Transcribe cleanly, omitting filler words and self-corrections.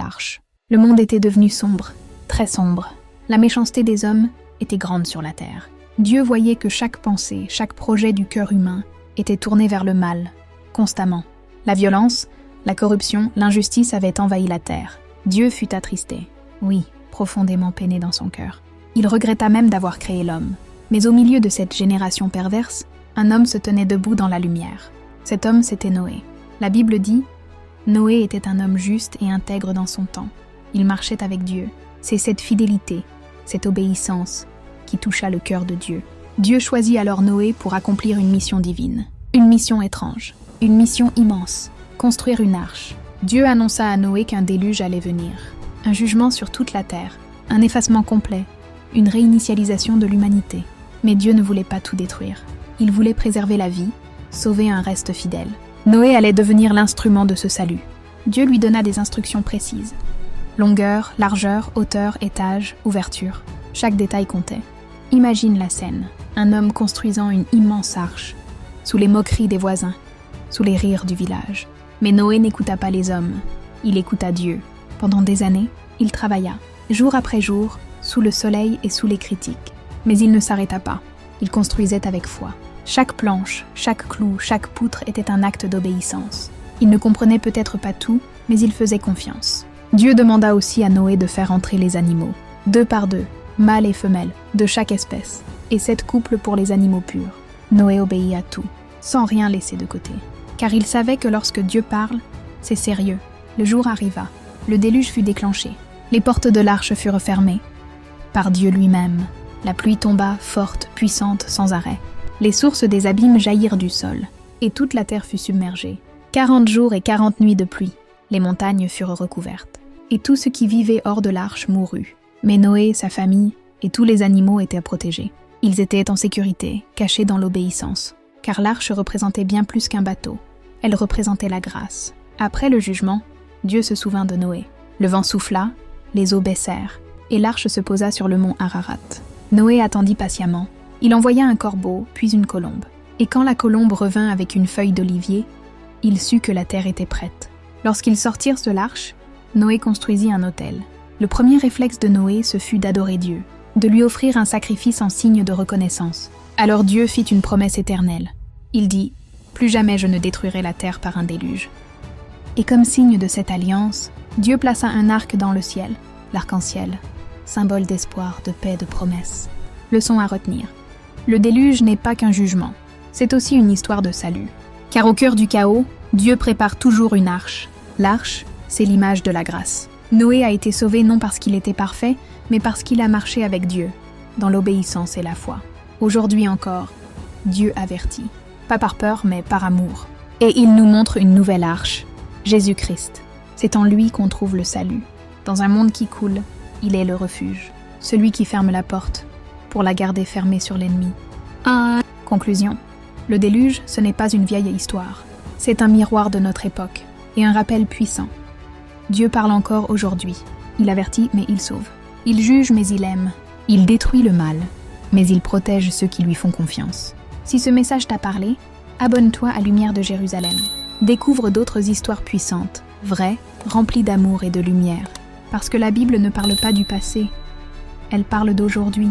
l'arche. Le monde était devenu sombre, très sombre. La méchanceté des hommes était grande sur la terre. Dieu voyait que chaque pensée, chaque projet du cœur humain était tourné vers le mal, constamment. La violence, la corruption, l'injustice avaient envahi la terre. Dieu fut attristé, oui, profondément peiné dans son cœur. Il regretta même d'avoir créé l'homme. Mais au milieu de cette génération perverse, un homme se tenait debout dans la lumière. Cet homme, c'était Noé. La Bible dit « Noé était un homme juste et intègre dans son temps. Il marchait avec Dieu. » C'est cette fidélité, cette obéissance qui toucha le cœur de Dieu. Dieu choisit alors Noé pour accomplir une mission divine. Une mission étrange, une mission immense, construire une arche. Dieu annonça à Noé qu'un déluge allait venir. Un jugement sur toute la terre, un effacement complet, une réinitialisation de l'humanité. Mais Dieu ne voulait pas tout détruire. Il voulait préserver la vie, sauver un reste fidèle. Noé allait devenir l'instrument de ce salut. Dieu lui donna des instructions précises. Longueur, largeur, hauteur, étage, ouverture. Chaque détail comptait. Imagine la scène. Un homme construisant une immense arche, sous les moqueries des voisins, sous les rires du village. Mais Noé n'écouta pas les hommes. Il écouta Dieu. Pendant des années, il travailla, jour après jour, sous le soleil et sous les critiques. Mais il ne s'arrêta pas. Il construisait avec foi. Chaque planche, chaque clou, chaque poutre était un acte d'obéissance. Il ne comprenait peut-être pas tout, mais il faisait confiance. Dieu demanda aussi à Noé de faire entrer les animaux, 2 par 2, mâles et femelles, de chaque espèce, et 7 couples pour les animaux purs. Noé obéit à tout, sans rien laisser de côté. Car il savait que lorsque Dieu parle, c'est sérieux. Le jour arriva, le déluge fut déclenché, les portes de l'arche furent fermées. Par Dieu lui-même, la pluie tomba, forte, puissante, sans arrêt. Les sources des abîmes jaillirent du sol, et toute la terre fut submergée. 40 jours et 40 nuits de pluie, les montagnes furent recouvertes. Et tout ce qui vivait hors de l'arche mourut. Mais Noé, sa famille et tous les animaux étaient protégés. Ils étaient en sécurité, cachés dans l'obéissance. Car l'arche représentait bien plus qu'un bateau. Elle représentait la grâce. Après le jugement, Dieu se souvint de Noé. Le vent souffla, les eaux baissèrent, et l'arche se posa sur le mont Ararat. Noé attendit patiemment. Il envoya un corbeau, puis une colombe. Et quand la colombe revint avec une feuille d'olivier, il sut que la terre était prête. Lorsqu'ils sortirent de l'arche, Noé construisit un autel. Le premier réflexe de Noé, ce fut d'adorer Dieu, de lui offrir un sacrifice en signe de reconnaissance. Alors Dieu fit une promesse éternelle. Il dit « Plus jamais je ne détruirai la terre par un déluge ». Et comme signe de cette alliance, Dieu plaça un arc dans le ciel, l'arc-en-ciel, symbole d'espoir, de paix, de promesse. Leçon à retenir. Le déluge n'est pas qu'un jugement, c'est aussi une histoire de salut. Car au cœur du chaos, Dieu prépare toujours une arche. L'arche, c'est l'image de la grâce. Noé a été sauvé non parce qu'il était parfait, mais parce qu'il a marché avec Dieu, dans l'obéissance et la foi. Aujourd'hui encore, Dieu avertit. Pas par peur, mais par amour. Et il nous montre une nouvelle arche, Jésus-Christ. C'est en lui qu'on trouve le salut. Dans un monde qui coule, il est le refuge. Celui qui ferme la porte, pour la garder fermée sur l'ennemi. Conclusion. Le déluge, ce n'est pas une vieille histoire. C'est un miroir de notre époque, et un rappel puissant. Dieu parle encore aujourd'hui. Il avertit, mais il sauve. Il juge, mais il aime. Il détruit le mal, mais il protège ceux qui lui font confiance. Si ce message t'a parlé, abonne-toi à Lumière de Jérusalem. Découvre d'autres histoires puissantes, vraies, remplies d'amour et de lumière. Parce que la Bible ne parle pas du passé, elle parle d'aujourd'hui.